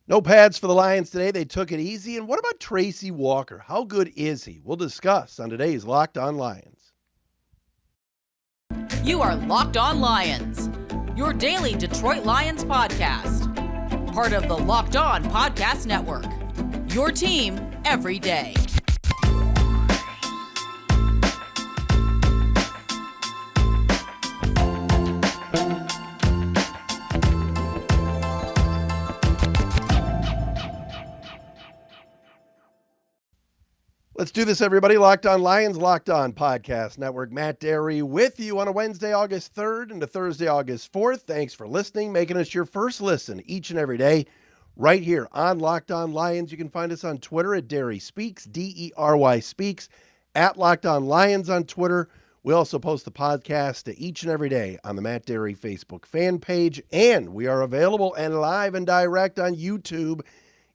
No pads for the Lions today. They took it easy. And what about Tracy Walker? How good is he? We'll discuss on today's Locked On Lions. You are Locked On Lions, your daily Detroit Lions podcast. Part of the Locked On Podcast Network, your team every day. Let's do this, everybody. Locked On Lions, Locked On Podcast Network. Matt Dery with you on a Wednesday, August 3rd into Thursday, August 4th. Thanks for listening, making us your first listen each and every day right here on Locked On Lions. You can find us on Twitter at Dery Speaks, D-E-R-Y Speaks, at Locked On Lions on Twitter. We also post the podcast each and every day on the Matt Dery Facebook fan page, and we are available and live and direct on YouTube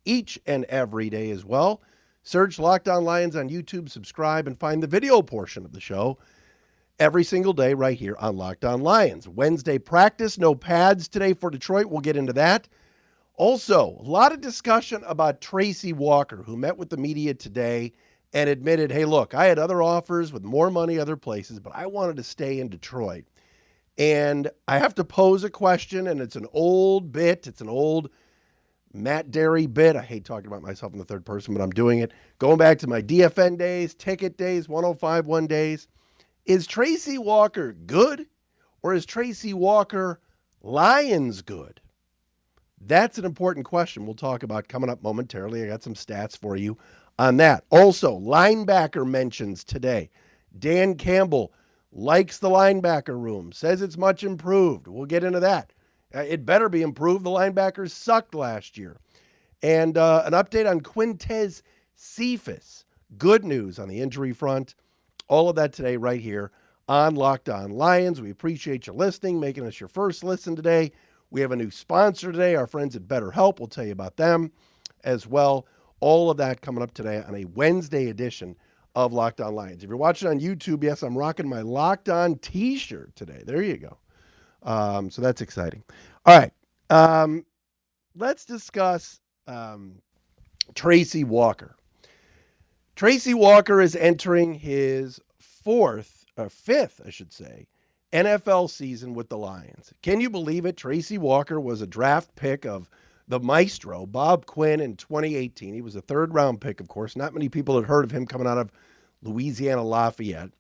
each and every day as well. Search Locked On Lions on YouTube, subscribe, and find the video portion of the show every single day right here on Locked On Lions. Wednesday practice, no pads today for Detroit. We'll get into that. Also, a lot of discussion about Tracy Walker, who met with the media today and admitted, hey, look, I had other offers with more money other places, but I wanted to stay in Detroit. And I have to pose a question, and it's an old bit. It's an old Matt Dery bit. I hate talking about myself in the third person, but I'm doing it. Going back to my DFN days, ticket days, 105.1 days. Is Tracy Walker good, or is Tracy Walker Lions good? That's an important question we'll talk about coming up momentarily. I got some stats for you on that. Also, linebacker mentions today. Dan Campbell likes the linebacker room, says it's much improved. We'll get into that. It better be improved. The linebackers sucked last year. And an update on Quintez Cephus. Good news on the injury front. All of that today right here on Locked On Lions. We appreciate you listening, making us your first listen today. We have a new sponsor today, our friends at BetterHelp. We'll tell you about them as well. All of that coming up today on a Wednesday edition of Locked On Lions. If you're watching on YouTube, yes, I'm rocking my Locked On t-shirt today. There you go. So that's exciting. All right. Let's discuss Tracy Walker. Tracy Walker is entering his fifth, I should say, NFL season with the Lions. Can you believe it? Tracy Walker was a draft pick of the maestro, Bob Quinn, in 2018. He was a third-round pick, of course. Not many people had heard of him coming out of Louisiana Lafayette.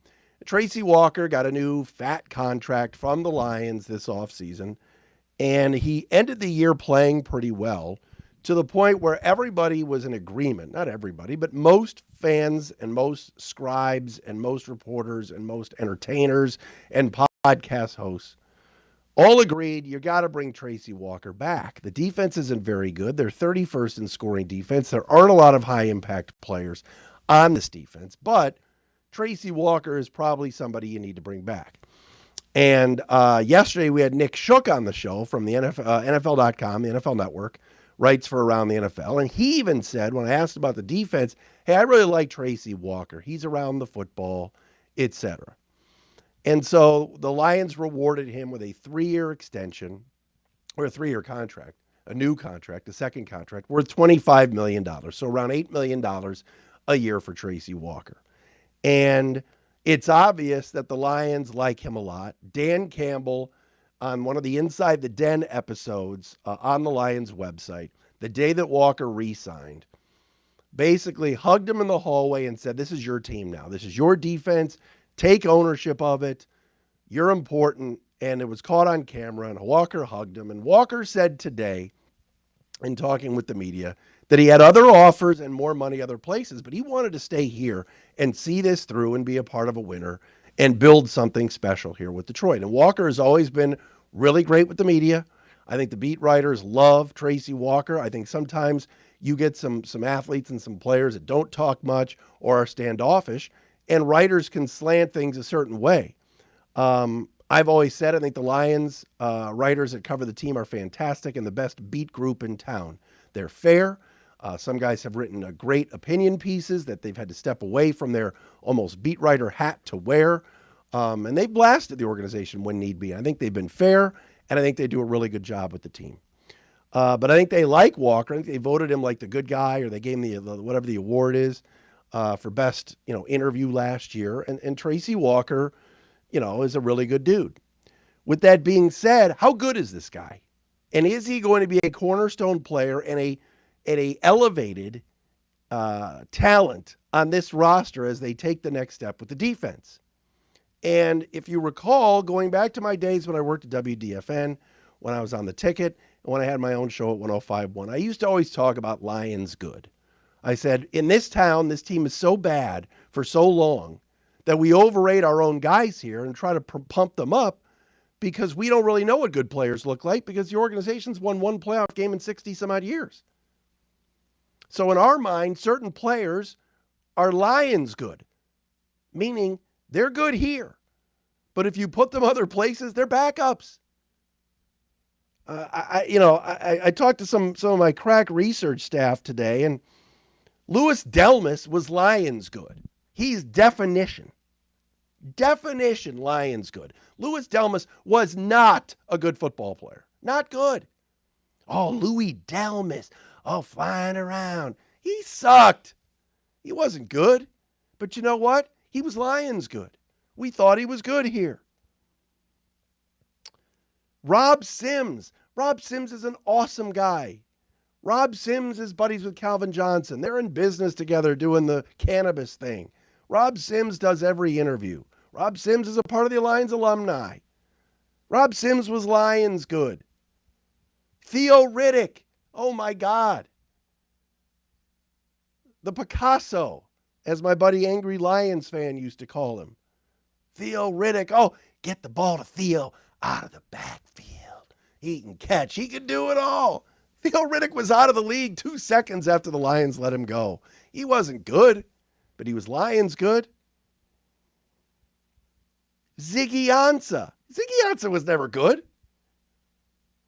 Tracy Walker got a new fat contract from the Lions this offseason, and he ended the year playing pretty well to the point where everybody was in agreement. Not everybody, but most fans and most scribes and most reporters and most entertainers and podcast hosts all agreed you got to bring Tracy Walker back. The defense isn't very good. They're 31st in scoring defense. There aren't a lot of high-impact players on this defense, but Tracy Walker is probably somebody you need to bring back. And yesterday we had Nick Shook on the show from the NFL.com, the NFL Network, writes for Around the NFL. And he even said, when I asked about the defense, hey, I really like Tracy Walker. He's around the football, etc. And so the Lions rewarded him with a 3-year extension, or a 3-year contract, a new contract, a second contract, worth $25 million. So around $8 million a year for Tracy Walker. And it's obvious that the Lions like him a lot. Dan Campbell, on one of the Inside the Den episodes on the Lions website, the day that Walker re-signed, basically hugged him in the hallway and said, this is your team now. This is your defense. Take ownership of it. You're important. And it was caught on camera, and Walker hugged him. And Walker said today, in talking with the media, that he had other offers and more money other places, but he wanted to stay here and see this through and be a part of a winner and build something special here with Detroit. And Walker has always been really great with the media. I think the beat writers love Tracy Walker. I think sometimes you get some athletes and some players that don't talk much or are standoffish, and writers can slant things a certain way. I've always said I think the Lions writers that cover the team are fantastic and the best beat group in town. They're fair. Some guys have written great opinion pieces that they've had to step away from their almost beat writer hat to wear. And they've blasted the organization when need be. I think they've been fair, and I think they do a really good job with the team. But I think they like Walker. I think they voted him like the good guy, or they gave him the whatever the award is for best interview last year. And Tracy Walker, is a really good dude. With that being said, how good is this guy? And is he going to be a cornerstone player and a elevated talent on this roster as they take the next step with the defense? And if you recall, going back to my days when I worked at WDFN, when I was on the ticket, and when I had my own show at 105.1, I used to always talk about Lions good. I said, in this town, this team is so bad for so long that we overrate our own guys here and try to pump them up because we don't really know what good players look like because the organization's won one playoff game in 60 some odd years. So in our mind, certain players are Lions good, meaning they're good here. But if you put them other places, they're backups. I talked to some of my crack research staff today, and Louis Delmas was Lions good. He's definition Lions good. Louis Delmas was not a good football player. Not good. Oh, Louis Delmas. Oh, flying around. He sucked. He wasn't good. But you know what? He was Lions good. We thought he was good here. Rob Sims. Rob Sims is an awesome guy. Rob Sims is buddies with Calvin Johnson. They're in business together doing the cannabis thing. Rob Sims does every interview. Rob Sims is a part of the Lions alumni. Rob Sims was Lions good. Theo Riddick. Oh, my God. The Picasso, as my buddy Angry Lions fan used to call him. Theo Riddick. Oh, get the ball to Theo out of the backfield. He can catch. He can do it all. Theo Riddick was out of the league 2 seconds after the Lions let him go. He wasn't good, but he was Lions good. Ziggy Ansah. Ziggy Ansah was never good.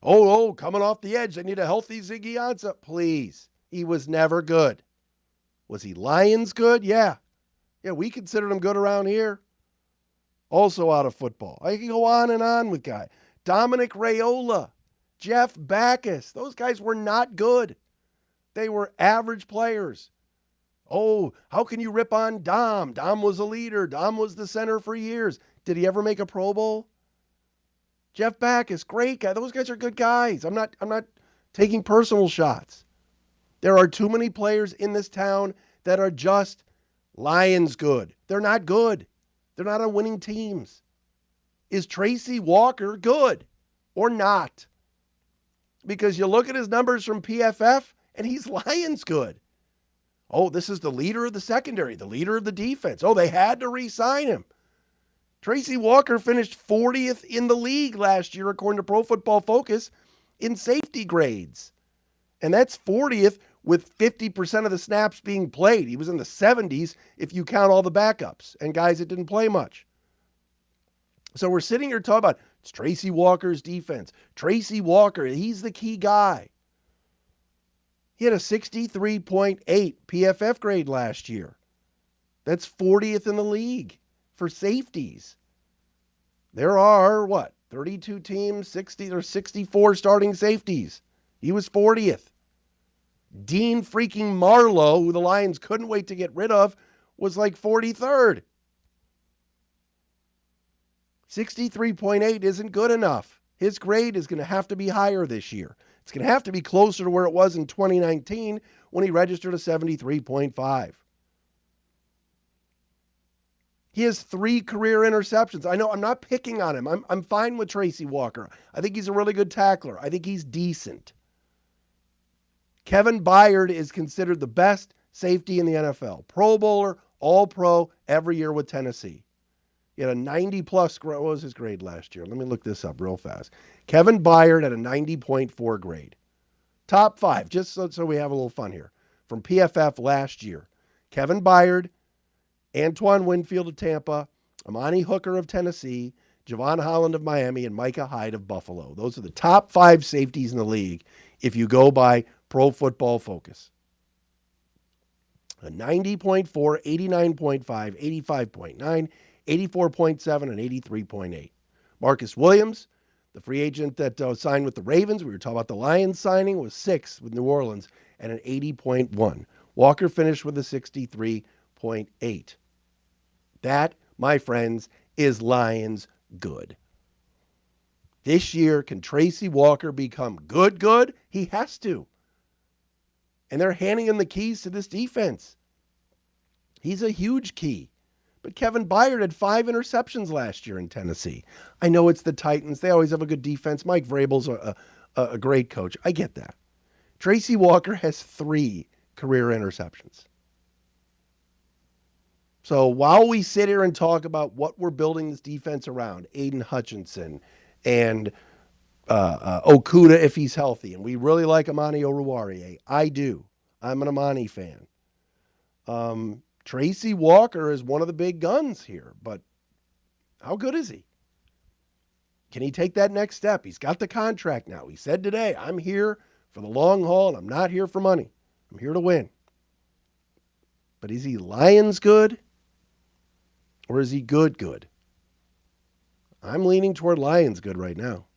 Oh, coming off the edge. They need a healthy Ziggy Ansah. Please. He was never good. Was he Lions good? Yeah. Yeah, we considered him good around here. Also out of football. I can go on and on with guys. Dominic Raiola, Jeff Backus. Those guys were not good. They were average players. Oh, how can you rip on Dom? Dom was a leader. Dom was the center for years. Did he ever make a Pro Bowl? Jeff Backus, great guy. Those guys are good guys. I'm not taking personal shots. There are too many players in this town that are just Lions good. They're not good. They're not on winning teams. Is Tracy Walker good or not? Because you look at his numbers from PFF and he's Lions good. Oh, this is the leader of the secondary, the leader of the defense. Oh, they had to re-sign him. Tracy Walker finished 40th in the league last year, according to Pro Football Focus, in safety grades. And that's 40th with 50% of the snaps being played. He was in the 70s if you count all the backups and guys that didn't play much. So we're sitting here talking about it's Tracy Walker's defense. Tracy Walker, he's the key guy. He had a 63.8 PFF grade last year. That's 40th in the league for safeties. There are, 32 teams, 60 or 64 starting safeties. He was 40th. Dean freaking Marlowe, who the Lions couldn't wait to get rid of, was like 43rd. 63.8 isn't good enough. His grade is going to have to be higher this year. It's going to have to be closer to where it was in 2019 when he registered a 73.5. He has 3 career interceptions. I know I'm not picking on him. I'm fine with Tracy Walker. I think he's a really good tackler. I think he's decent. Kevin Byard is considered the best safety in the NFL. Pro Bowler, All-Pro every year with Tennessee. He had a 90-plus grade. What was his grade last year? Let me look this up real fast. Kevin Byard had a 90.4 grade. Top 5, just so we have a little fun here. From PFF last year. Kevin Byard, Antoine Winfield of Tampa, Amani Hooker of Tennessee, Javon Holland of Miami, and Micah Hyde of Buffalo. Those are the top 5 safeties in the league if you go by Pro Football Focus. A 90.4, 89.5, 85.9, 84.7, and 83.8. Marcus Williams, The free agent that signed with the Ravens, we were talking about the Lions signing, was 6th with New Orleans and an 80.1. Walker finished with a 63.8. That, my friends, is Lions good. This year, can Tracy Walker become good? He has to. And they're handing him the keys to this defense. He's a huge key. But Kevin Byard had 5 interceptions last year in Tennessee. I know it's the Titans. They always have a good defense. Mike Vrabel's a great coach. I get that. Tracy Walker has 3 career interceptions. So while we sit here and talk about what we're building this defense around, Aiden Hutchinson and Okuda if he's healthy, and we really like Amani Oruwariye. I do. I'm an Amani fan. Tracy Walker is one of the big guns here, but how good is he? Can he take that next step? He's got the contract now. He said today, I'm here for the long haul, and I'm not here for money. I'm here to win. But is he Lions good? Or is he good? I'm leaning toward Lions good right now.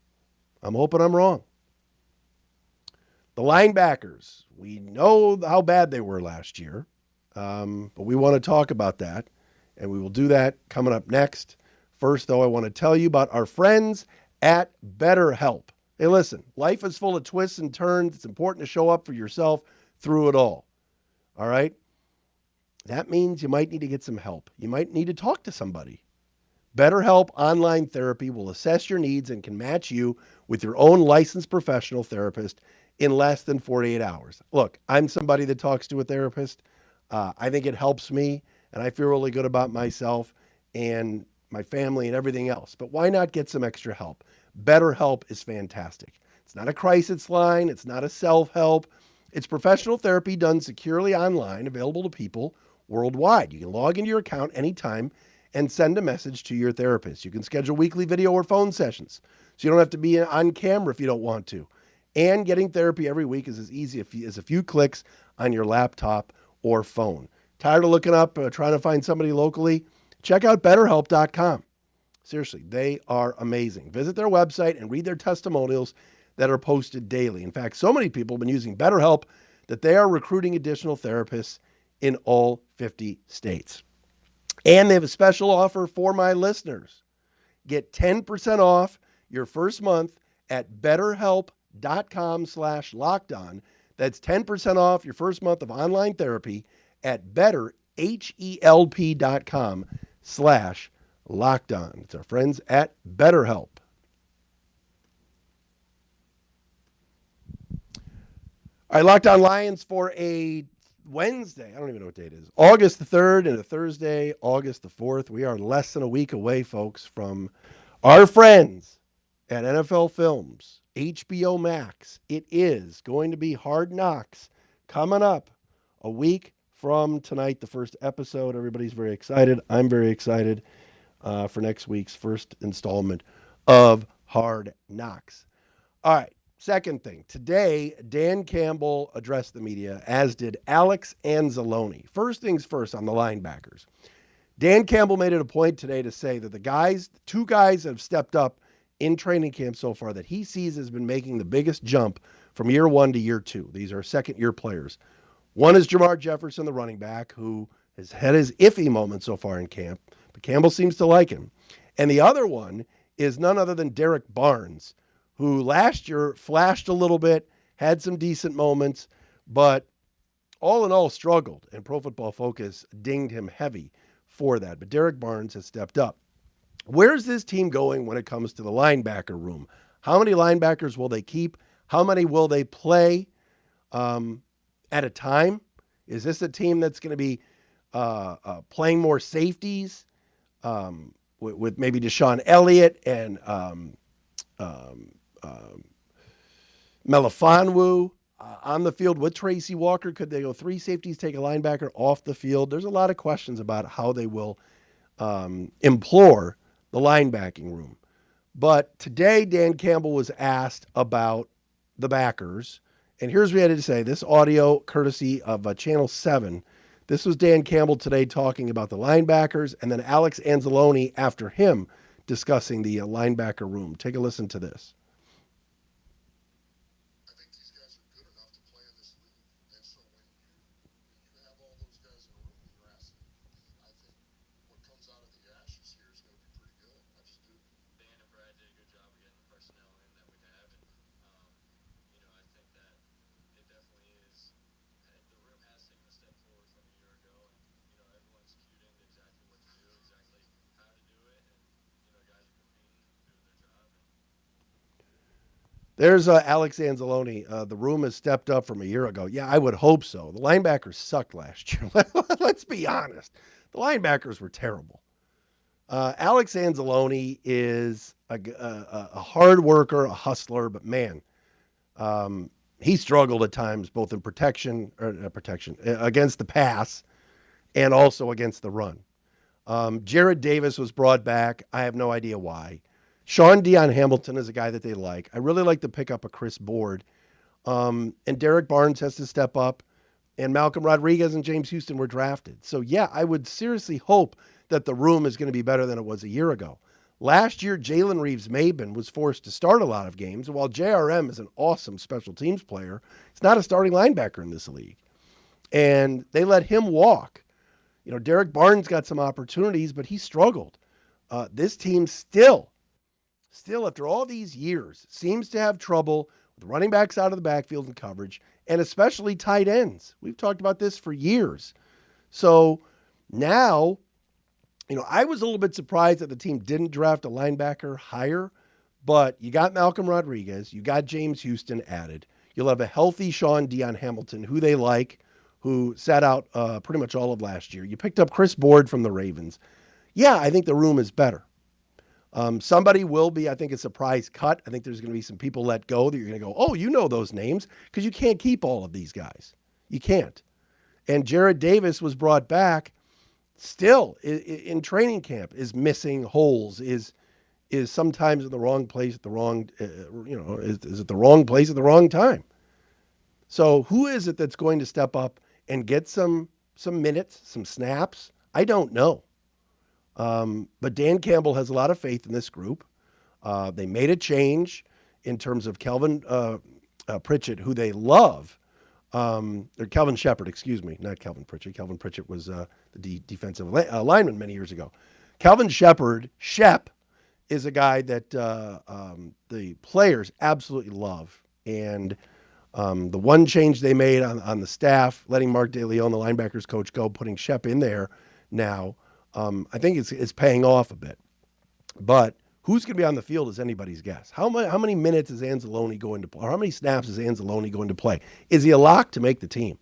I'm hoping I'm wrong. The linebackers, we know how bad they were last year, but we want to talk about that, and we will do that coming up next. First, though, I want to tell you about our friends at BetterHelp. Hey, listen, life is full of twists and turns. It's important to show up for yourself through it all right? That means you might need to get some help. You might need to talk to somebody. BetterHelp Online Therapy will assess your needs and can match you with your own licensed professional therapist in less than 48 hours. Look, I'm somebody that talks to a therapist. I think it helps me, and I feel really good about myself and my family and everything else. But why not get some extra help? BetterHelp is fantastic. It's not a crisis line. It's not a self-help. It's professional therapy done securely online, available to people worldwide. You can log into your account anytime and send a message to your therapist. You can schedule weekly video or phone sessions, so you don't have to be on camera if you don't want to. And getting therapy every week is as easy as a few clicks on your laptop or phone. Tired of looking up, trying to find somebody locally? Check out BetterHelp.com. Seriously, they are amazing. Visit their website and read their testimonials that are posted daily. In fact, so many people have been using BetterHelp that they are recruiting additional therapists in all 50 states. And they have a special offer for my listeners. Get 10% off your first month at BetterHelp.com/lockedon. That's 10% off your first month of online therapy at BetterHelp.com/lockedon. It's our friends at BetterHelp. All right, Locked On Lions for a Wednesday. I don't even know what date it is. August the 3rd and a Thursday, August the 4th. We are less than a week away, folks, from our friends at NFL Films, HBO Max. It is going to be Hard Knocks coming up a week from tonight, the first episode. Everybody's very excited. I'm very excited for next week's first installment of Hard Knocks. All right. Second thing, today, Dan Campbell addressed the media, as did Alex Anzaloni. First things first on the linebackers. Dan Campbell made it a point today to say that the 2 guys that have stepped up in training camp so far that he sees has been making the biggest jump from year 1 to year 2. These are second-year players. One is Jamar Jefferson, the running back, who has had his iffy moments so far in camp, but Campbell seems to like him. And the other one is none other than Derek Barnes, who last year flashed a little bit, had some decent moments, but all in all struggled, and Pro Football Focus dinged him heavy for that. But Derek Barnes has stepped up. Where's this team going when it comes to the linebacker room? How many linebackers will they keep? How many will they play at a time? Is this a team that's going to be playing more safeties with maybe Deshaun Elliott and Melifonwu on the field with Tracy Walker? Could they go 3 safeties, take a linebacker off the field? There's a lot of questions about how they will implore the linebacking room. But today, Dan Campbell was asked about the backers. And here's what he had to say. This audio, courtesy of Channel 7. This was Dan Campbell today talking about the linebackers, and then Alex Anzaloni after him discussing the linebacker room. Take a listen to this. I think these guys are good enough to play in this league. And so when you have all those guys in a room, you're asking, I think what comes out of the ashes here is going to be pretty good. I just do. Dan and Brad did a good job of getting the personnel in that we have, and I think that it definitely is. The room has taken a step forward from a year ago, and everyone's cued into exactly what to do, exactly how to do it, and guys are competing, doing their job. There's Alex Anzaloni. The room has stepped up from a year ago. Yeah, I would hope so. The linebackers sucked last year. Let's be honest. The linebackers were terrible. Alex Anzaloni is a hard worker, a hustler, but man, he struggled at times both in protection against the pass and also against the run. Jared Davis was brought back. I have no idea why. Sean Dion Hamilton is a guy that they like. I really like the pickup of Chris Board. And Derek Barnes has to step up. And Malcolm Rodriguez and James Houston were drafted. So, yeah, I would seriously hope that the room is going to be better than it was a year ago. Last year, Jalen Reeves-Maben was forced to start a lot of games. And while JRM is an awesome special teams player, he's not a starting linebacker in this league. And they let him walk. Derek Barnes got some opportunities, but he struggled. This team still, after all these years, seems to have trouble with running backs out of the backfield and coverage, and especially tight ends. We've talked about this for years. So now, I was a little bit surprised that the team didn't draft a linebacker higher, but you got Malcolm Rodriguez, you got James Houston added. You'll have a healthy Sean Dion Hamilton, who they like, who sat out pretty much all of last year. You picked up Chris Board from the Ravens. Yeah, I think the room is better. Somebody will be, I think, a surprise cut. I think there's going to be some people let go that you're going to go, oh, you know those names, because you can't keep all of these guys. You can't. And Jared Davis was brought back still in training camp, is missing holes, is sometimes in the wrong place at the wrong, is at the wrong place at the wrong time. So who is it that's going to step up and get some minutes, some snaps? I don't know. But Dan Campbell has a lot of faith in this group. They made a change in terms of Kelvin Pritchett, who they love. Or Kelvin Shepard, excuse me, not Kelvin Pritchett. Kelvin Pritchett was the defensive lineman many years ago. Kelvin Shepard, Shep, is a guy that the players absolutely love. And the one change they made on the staff, letting Mark DeLeon, the linebackers coach, go, putting Shep in there now, I think it's paying off a bit. But who's going to be on the field is anybody's guess. How many minutes is Anzaloni going to play? Or how many snaps is Anzaloni going to play? Is he a lock to make the team?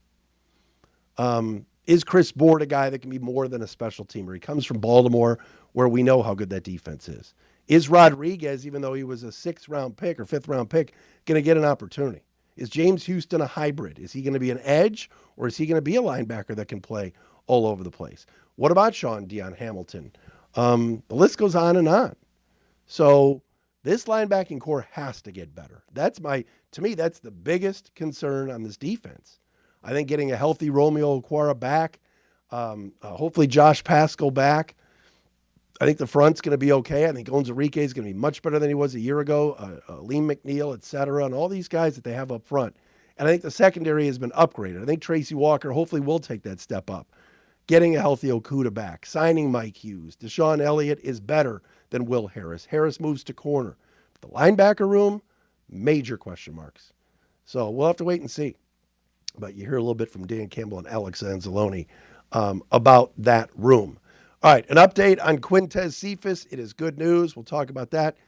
Is Chris Board a guy that can be more than a special teamer? He comes from Baltimore, where we know how good that defense is. Is Rodriguez, even though he was a 6th-round pick or 5th-round pick, going to get an opportunity? Is James Houston a hybrid? Is he going to be an edge, or is he going to be a linebacker that can play all over the place? What about Sean Dion Hamilton? The list goes on and on. So this linebacking core has to get better. To me, that's the biggest concern on this defense. I think getting a healthy Romeo Okwara back, hopefully Josh Paschal back. I think the front's going to be okay. I think Onwuzurike is going to be much better than he was a year ago. Liam McNeil, et cetera, and all these guys that they have up front. And I think the secondary has been upgraded. I think Tracy Walker hopefully will take that step up. Getting a healthy Okudah back, signing Mike Hughes. Deshaun Elliott is better than Will Harris. Harris moves to corner. The linebacker room, major question marks. So we'll have to wait and see. But you hear a little bit from Dan Campbell and Alex Anzaloni about that room. All right, an update on Quintez Cephus. It is good news. We'll talk about that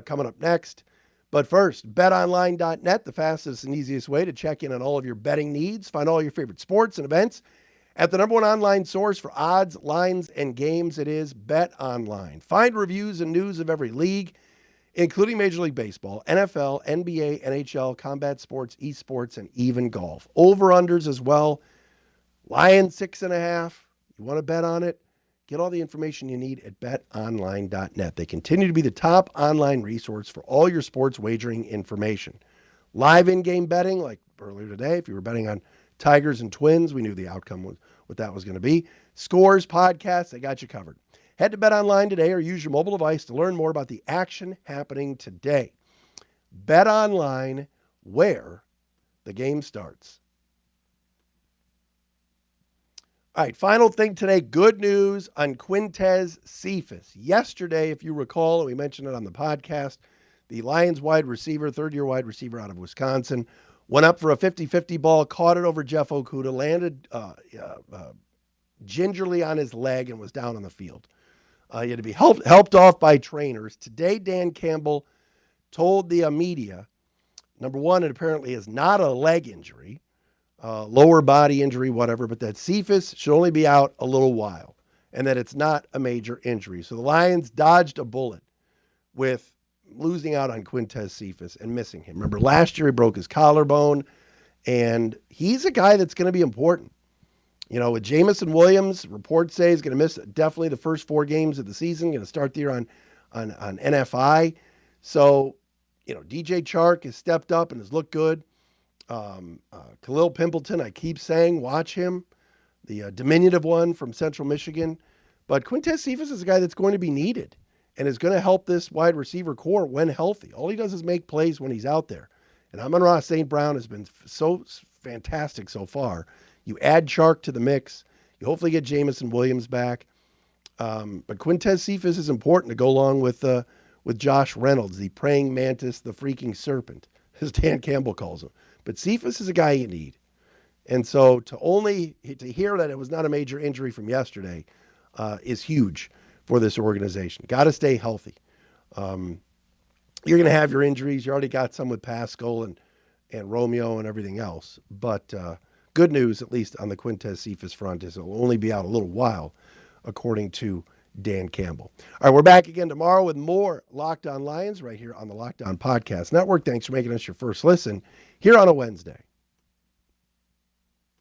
coming up next. But first, betonline.net, the fastest and easiest way to check in on all of your betting needs. Find all your favorite sports and events at the number one online source for odds, lines, and games. It is BetOnline. Find reviews and news of every league, including Major League Baseball, NFL, NBA, NHL, combat sports, esports, and even golf. Over-unders as well. Lions 6.5. You want to bet on it? Get all the information you need at betonline.net. They continue to be the top online resource for all your sports wagering information. Live in-game betting, like earlier today, if you were betting on Tigers and Twins, we knew the outcome was what that was going to be. Scores, podcasts, they got you covered. Head to BetOnline today or use your mobile device to learn more about the action happening today. BetOnline, where the game starts. All right, final thing today, good news on Quintez Cephus. Yesterday, if you recall, we mentioned it on the podcast, the Lions wide receiver, third-year wide receiver out of Wisconsin, went up for a 50-50 ball, caught it over Jeff Okudah, landed gingerly on his leg and was down on the field. He had to be helped off by trainers. Today, Dan Campbell told the media, number one, it apparently is not a leg injury, lower body injury, whatever, but that Cephus should only be out a little while and that it's not a major injury. So the Lions dodged a bullet with losing out on Quintez Cephus and missing him. Remember, last year he broke his collarbone, and he's a guy that's going to be important. You know, with Jamison Williams, reports say he's going to miss definitely the first 4 games of the season, going to start the year on NFI. So, you know, DJ Chark has stepped up and has looked good. Khalil Pimpleton, I keep saying, watch him, the diminutive one from Central Michigan. But Quintez Cephus is a guy that's going to be needed and is going to help this wide receiver core when healthy. All he does is make plays when he's out there. And Amon-Ra St. Brown has been so fantastic so far. You add Chark to the mix. You hopefully get Jamison Williams back. But Quintez Cephus is important to go along with Josh Reynolds, the praying mantis, the freaking serpent, as Dan Campbell calls him. But Cephus is a guy you need. And so to hear that it was not a major injury from yesterday is huge for this organization. Got to stay healthy. You're going to have your injuries. You already got some with Pascal and Romeo and everything else. But good news, at least on the Quintez Cephus front, is it will only be out a little while, according to Dan Campbell. All right, we're back again tomorrow with more Locked On Lions right here on the Locked On Podcast Network. Thanks for making us your first listen here on a Wednesday.